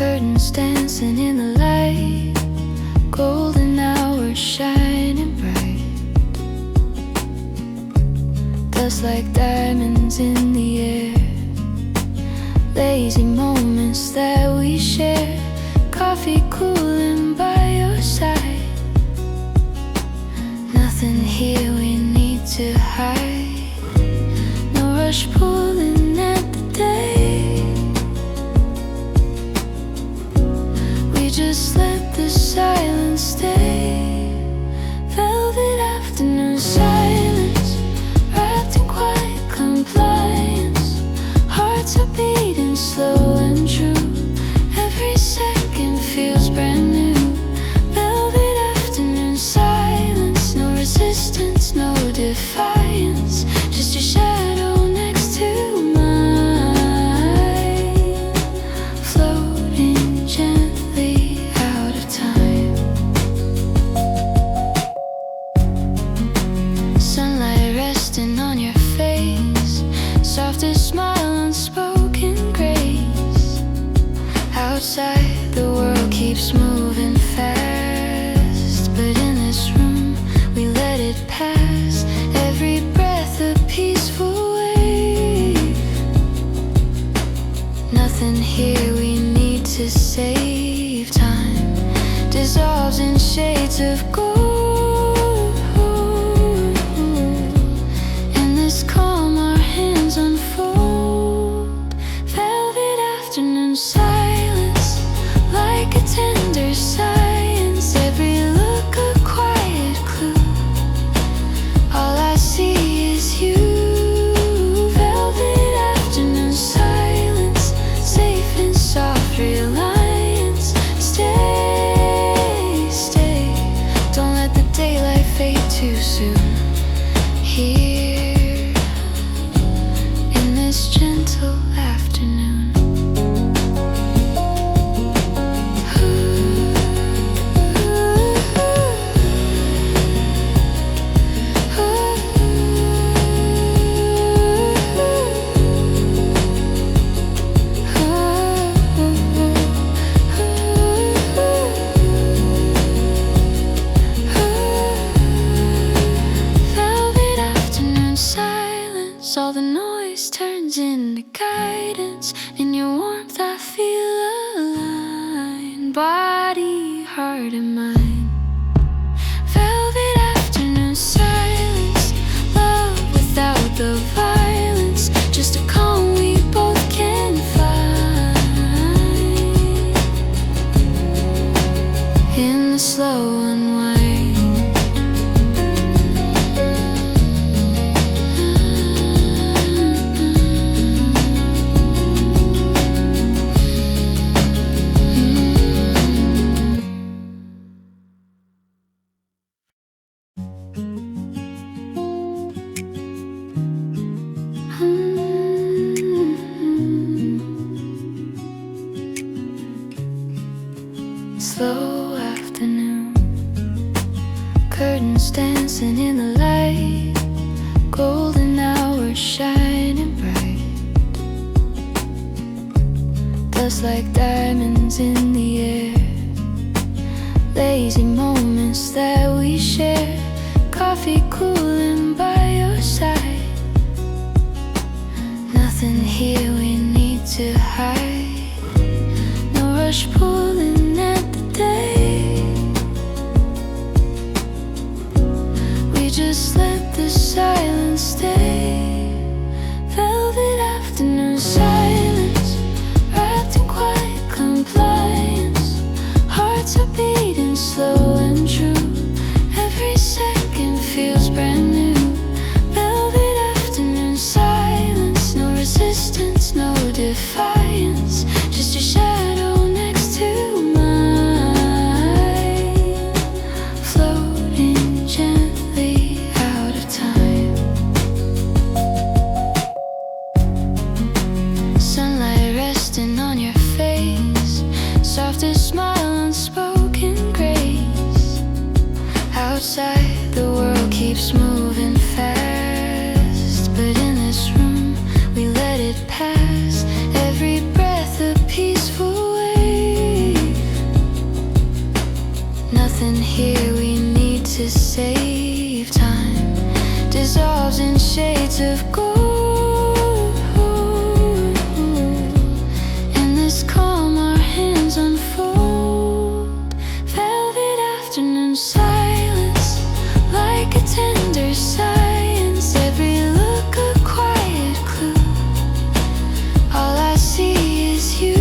Curtains dancing in the light, golden hours shining bright. Dust like diamonds in the air, lazy moments that we share. Coffee cooling by your side. Nothing here we need to hide. No rush pulling at the day. We just let the silence stay. Velvet afternoon silence, wrapped in quiet compliance. Hearts are beating slow and true. Every second feels brand new. Velvet afternoon silence, no resistance, no defiance. Just your shadow next to mine, floating gently out of time. Sunlight resting on your face, softest smile, unspoken grace. Outside the world keeps moving fast, but in this room we let it pass. Every breath a peaceful wave. Nothing here we need to save. Time dissolves in shades of gold. In this calm our hands unfold. Velvet afternoon silence, like a tender science. Every look a quiet clue. All I see is you. Velvet afternoon silence, safe in soft reliance. Stay, stay, don't let the daylight fade too soon. Here, in this gentle afternoon. All the noise turns into guidance. In your warmth I feel aligned, body, heart and mind. Velvet afternoon silence, love without the violence. Just a calm we both can find. In the slow unwind. Slow afternoon, curtains dancing in the light, golden hours shining bright. Dust like diamonds in the air, lazy moments that we share. Coffee cooling by your side. Nothing here we need to hide. No rush pulling at the day. We just let the silence stay. Velvet afternoon silence, wrapped in quiet compliance. Hearts are beating slow and true. Every second feels brand new. Velvet afternoon silence, no resistance, no defiance. Just your shadow next to mine, floating gently out of time. Sunlight resting on your face, softest smile, unspoken grace. Outside the world keeps moving fast, but in this room we let it pass. Every breath a peaceful wave. here, we need to save time. Dissolves in shades of gold. In this calm our hands unfold. Velvet afternoon silence, like a tender science. Every look a quiet clue. All I see is you.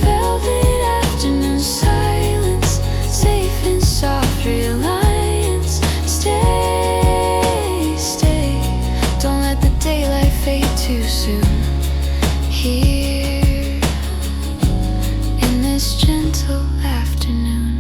Velvet afternoon silence, safe in soft reliance. Stay, stay, don't let the daylight fade too soon. Here, in this gentle afternoon.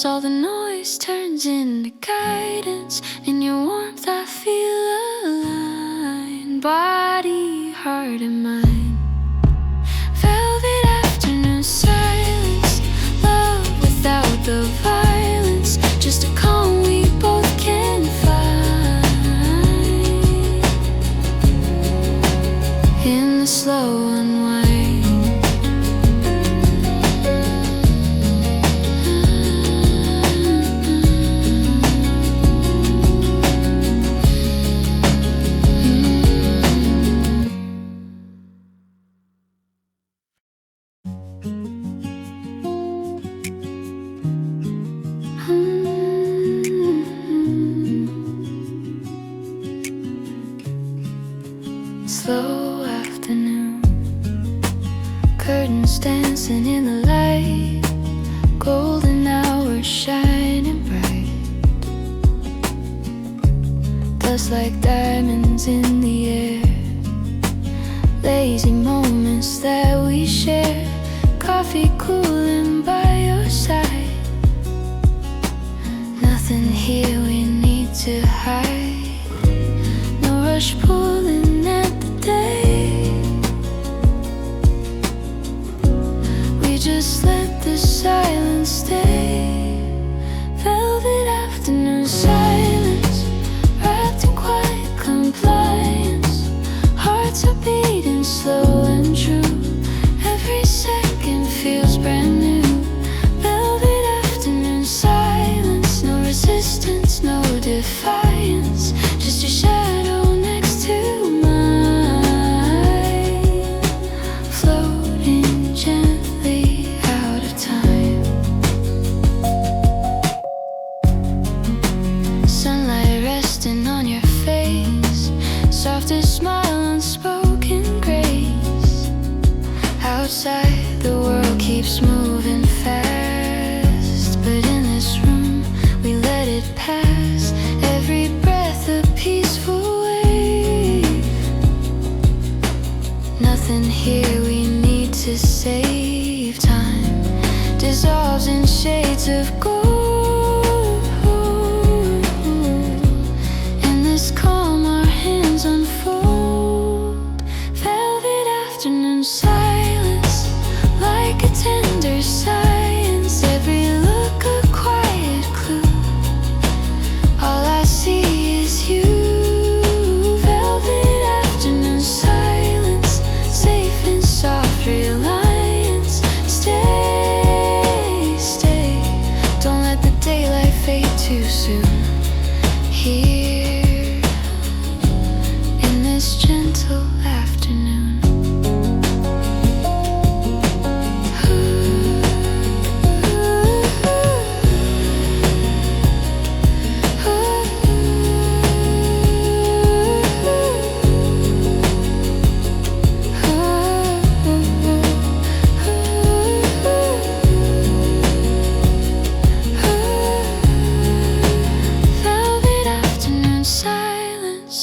All the noise turns into guidance. In your warmth I feel aligned, body, heart and mind. Velvet afternoon silence, love without the violence. Just a calm we both can find. In the slow unwind. Slow afternoon, curtains dancing in the light, golden hours shining bright. Dust like diamonds in the air, lazy moments that we share. Coffee cooling by your side. Nothing here we need to hide. No rush pulling at the day. We just let the silence stay. Velvet afternoon silence, wrapped in quiet compliance. Hearts are beating slow and true. Every second feels brand new. Velvet afternoon silence, no resistance, no defiance. Just your shadow next to mine, floating gently out of time. Sunlight resting on your face, softest smile, unspoken grace. Outside the world keeps moving fast, but in this room we let it pass. Every breath a peaceful wave. Nothing here, we need to save time. Dissolves in shades of gold. In this calm our hands unfold. Velvet afternoon silence, like a tender science. Every look a quiet clue. All I see is you. Velvet afternoon silence, safe in soft reliance. Stay, stay, don't let the daylight fade too soon. Here, in this gentle afternoon.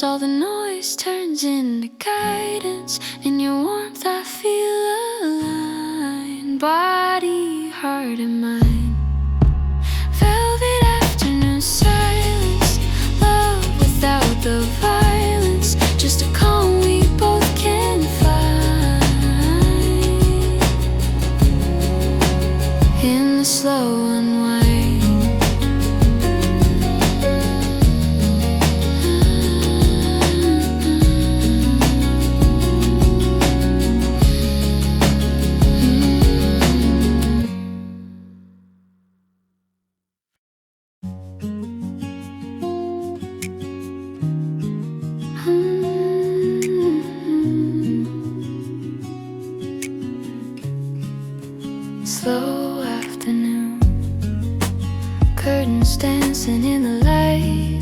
All the noise turns into guidance. dancing in the light,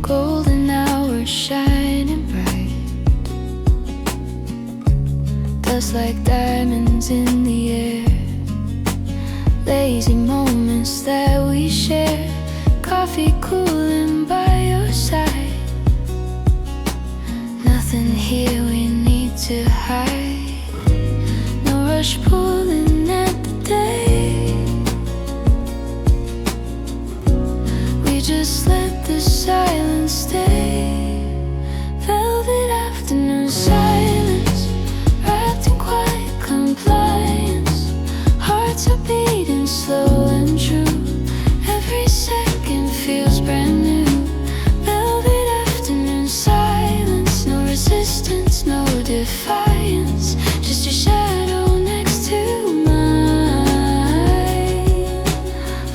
golden hours shining bright, dust like diamonds in the air, lazy moments that we share, coffee cooling by your side. Nothing here we need to hide, no rush pulling at the day. We just let the silence stay. Velvet afternoon silence, wrapped in quiet compliance. Hearts are beating slow and true, every second feels brand new. Velvet afternoon silence, no resistance, no defiance, just your shadow next to mine,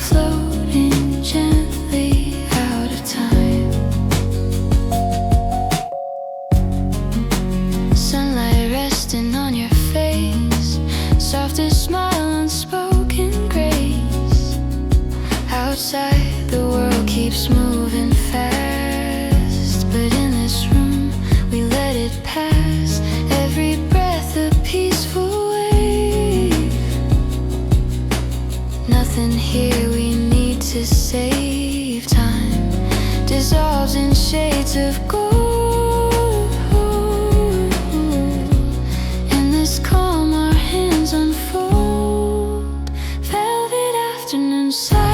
floating gently out of time. Sunlight resting on your face, softest smile, unspoken grace. Outside the world keeps moving fast, but in this room we let it pass. Every breath a peaceful wave. Nothing here we need to save. Time dissolves in shades of gold. In this calm our hands unfold. Velvet afternoon silence.